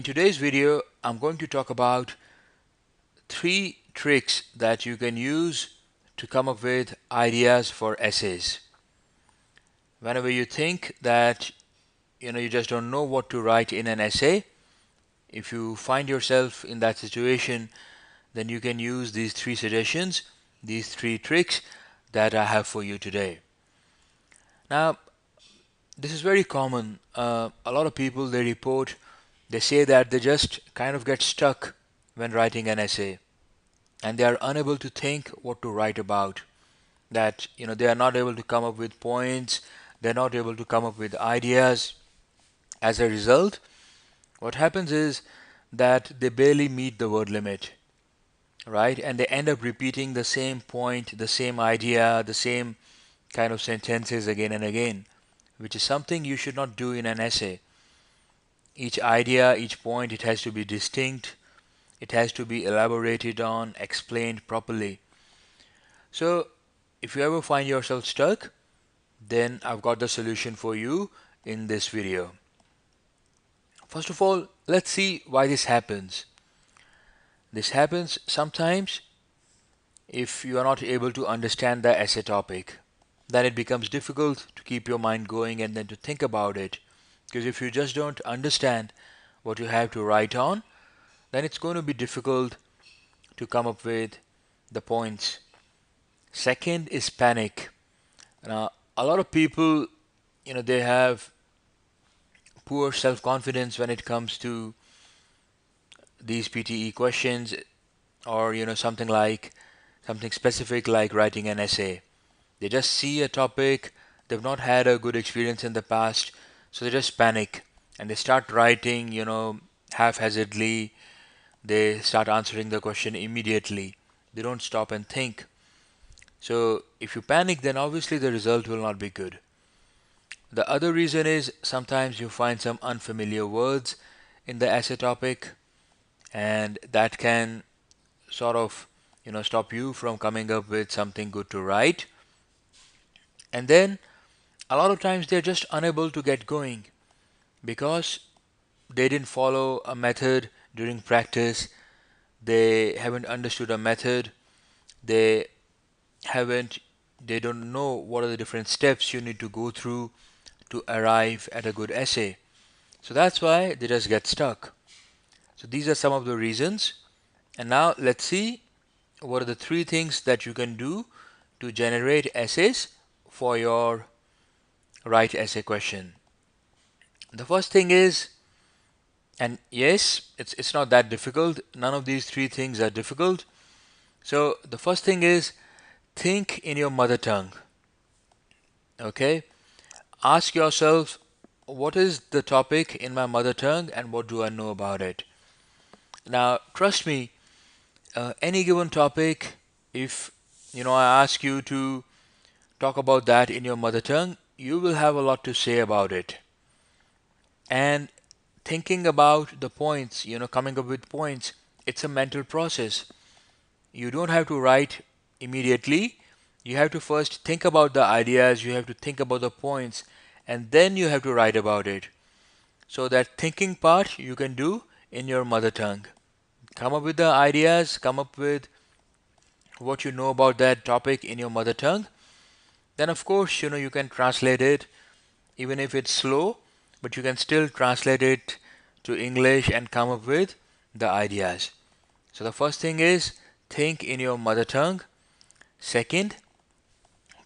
today's video, I'm going to talk about 3 tricks that you can use to come up with ideas for essays. Whenever you think that you just don't know what to write in an essay, if you find yourself in that situation, then you can use these 3 suggestions, these 3 tricks that I have for you today. Now, this is very common. A lot of people, they say that they just kind of get stuck when writing an essay and they are unable to think what to write about. That they are not able to come up with points, they're not able to come up with ideas. As a result, what happens is that they barely meet the word limit, right? And they end up repeating the same point, the same idea, the same kind of sentences again and again, which is something you should not do in an essay. Each idea, each point, it has to be distinct, it has to be elaborated on, explained properly. So, if you ever find yourself stuck, then I've got the solution for you in this video. First of all, let's see why this happens. This happens sometimes if you are not able to understand the essay topic. Then it becomes difficult to keep your mind going and then to think about it. Because if you just don't understand what you have to write on, then it's going to be difficult to come up with the points. Second is panic. Now, a lot of people, they have poor self-confidence when it comes to these PTE questions or something specific like writing an essay. They just see a topic, they've not had a good experience in the past, so they just panic and they start writing, haphazardly. They start answering the question immediately. They don't stop and think. So if you panic, then obviously the result will not be good. The other reason is sometimes you find some unfamiliar words in the essay topic, and that can sort of stop you from coming up with something good to write. And then a lot of times they're just unable to get going because they didn't follow a method during practice, they haven't understood a method, they haven't they don't know what are the different steps you need to go through to arrive at a good essay. So that's why they just get stuck. So these are some of the reasons. And now let's see what are the 3 things that you can do to generate essays for your write essay question. The first thing is, and yes, it's not that difficult. None of these 3 things are difficult. So the first thing is think in your mother tongue. Okay? Ask yourself, what is the topic in my mother tongue and what do I know about it? Now, trust me, any given topic, if I ask you to talk about that in your mother tongue, you will have a lot to say about it. And thinking about the points, coming up with points, it's a mental process. You don't have to write immediately. You have to first think about the ideas, you have to think about the points, and then you have to write about it. So that thinking part you can do in your mother tongue. Come up with the ideas, come up with what you know about that topic in your mother tongue. Then of course, you can translate it, even if it's slow, but you can still translate it to English and come up with the ideas. So the first thing is think in your mother tongue. Second,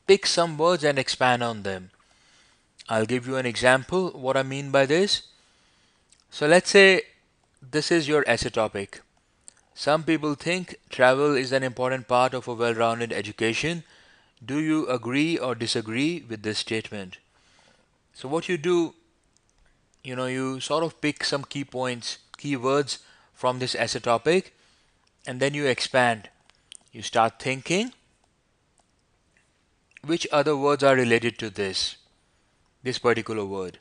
pick some words and expand on them. I'll give you an example what I mean by this. So let's say this is your essay topic. Some people think travel is an important part of a well-rounded education. Do you agree or disagree with this statement? So what you do, you sort of pick some key points, key words from this essay topic, and then you expand. You start thinking, which other words are related to this particular word.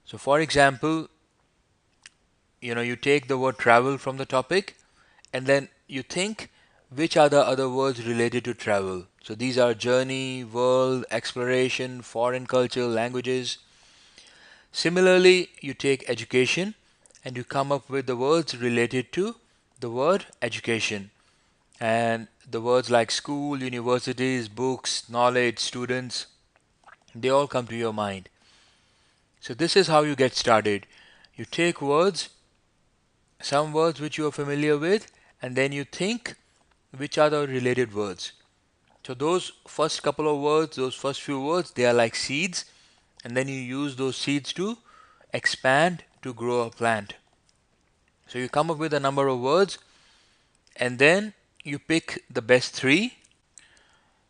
So for example, you take the word travel from the topic and then you think which are the other words related to travel. So these are journey, world, exploration, foreign culture, languages. Similarly, you take education and you come up with the words related to the word education. And the words like school, universities, books, knowledge, students, they all come to your mind. So this is how you get started. You take words, some words which you are familiar with, and then you think which are the related words. So those first couple of words, those first few words, they are like seeds, and then you use those seeds to expand to grow a plant. So you come up with a number of words, and then you pick the best three.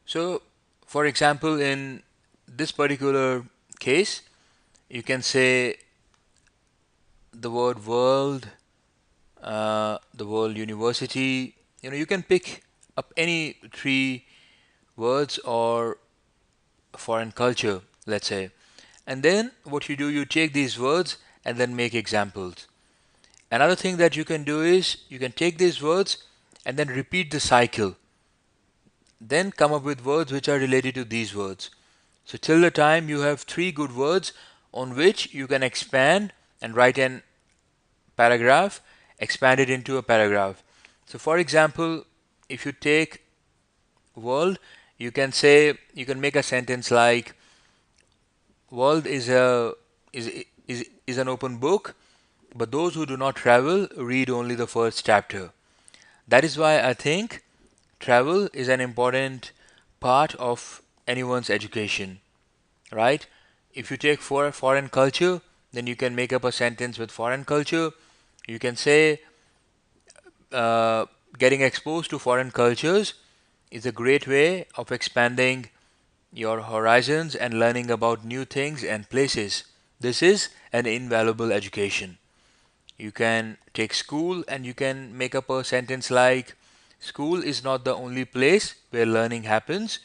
So, for example, in this particular case, you can say the word world, the word university. You can pick up any three words or foreign culture, let's say. And then what you do, you take these words and then make examples. Another thing that you can do is you can take these words and then repeat the cycle. Then come up with words which are related to these words. So till the time you have three good words on which you can expand and write an paragraph, expand it into a paragraph. So for example, if you take world, you can say, you can make a sentence like world is an open book, but those who do not travel read only the first chapter. That is why I think travel is an important part of anyone's education, right? If you take foreign culture, then you can make up a sentence with foreign culture. You can say, uh, getting exposed to foreign cultures is a great way of expanding your horizons and learning about new things and places. This is an invaluable education. You can take school and you can make up a sentence like, school is not the only place where learning happens.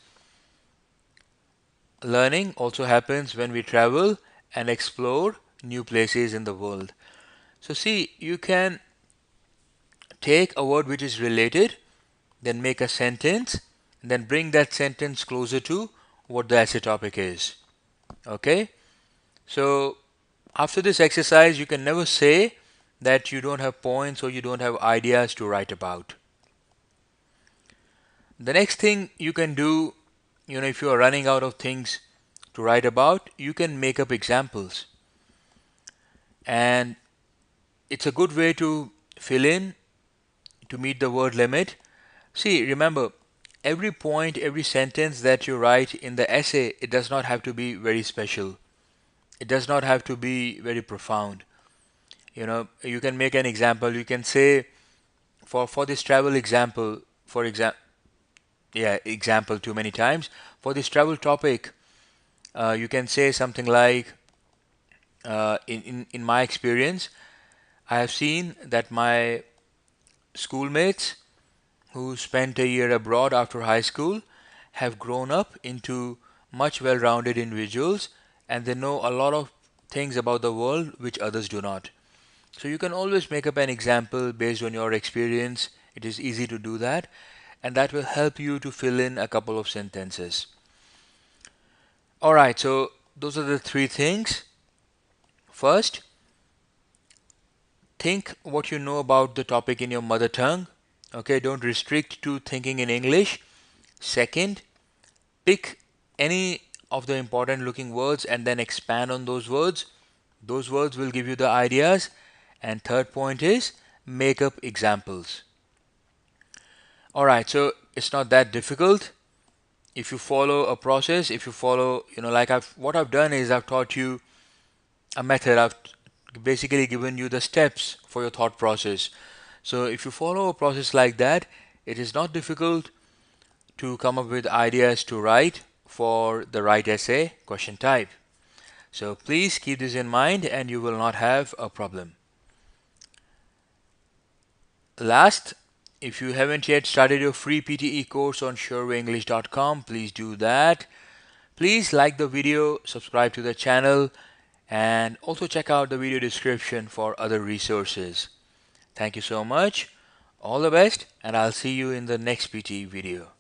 Learning also happens when we travel and explore new places in the world. So see, you can take a word which is related, then make a sentence, and then bring that sentence closer to what the essay topic is. Okay? So after this exercise, you can never say that you don't have points or you don't have ideas to write about. The next thing you can do, if you are running out of things to write about, you can make up examples. And it's a good way to fill in to meet the word limit. See, remember, every point, every sentence that you write in the essay, it does not have to be very special. It does not have to be very profound. You can make an example. You can say, for this travel example, example too many times. For this travel topic, you can say something like, in my experience, I have seen that my schoolmates who spent a year abroad after high school have grown up into much well-rounded individuals, and they know a lot of things about the world which others do not. So you can always make up an example based on your experience. It is easy to do that, and that will help you to fill in a couple of sentences. Alright, so those are the three things. First, think what you know about the topic in your mother tongue. Okay, don't restrict to thinking in English. Second, pick any of the important looking words and then expand on those words. Those words will give you the ideas. And third point is, make up examples. Alright, so it's not that difficult. If you follow a process, if you follow, what I've done is I've taught you a method. I've basically given you the steps for your thought process. So if you follow a process like that, it is not difficult to come up with ideas to write for the right essay question type. So please keep this in mind and you will not have a problem. Last, if you haven't yet started your free PTE course on surewayenglish.com, please do that. Please like the video, subscribe to the channel, and also check out the video description for other resources. Thank you so much. All the best, and I'll see you in the next PTE video.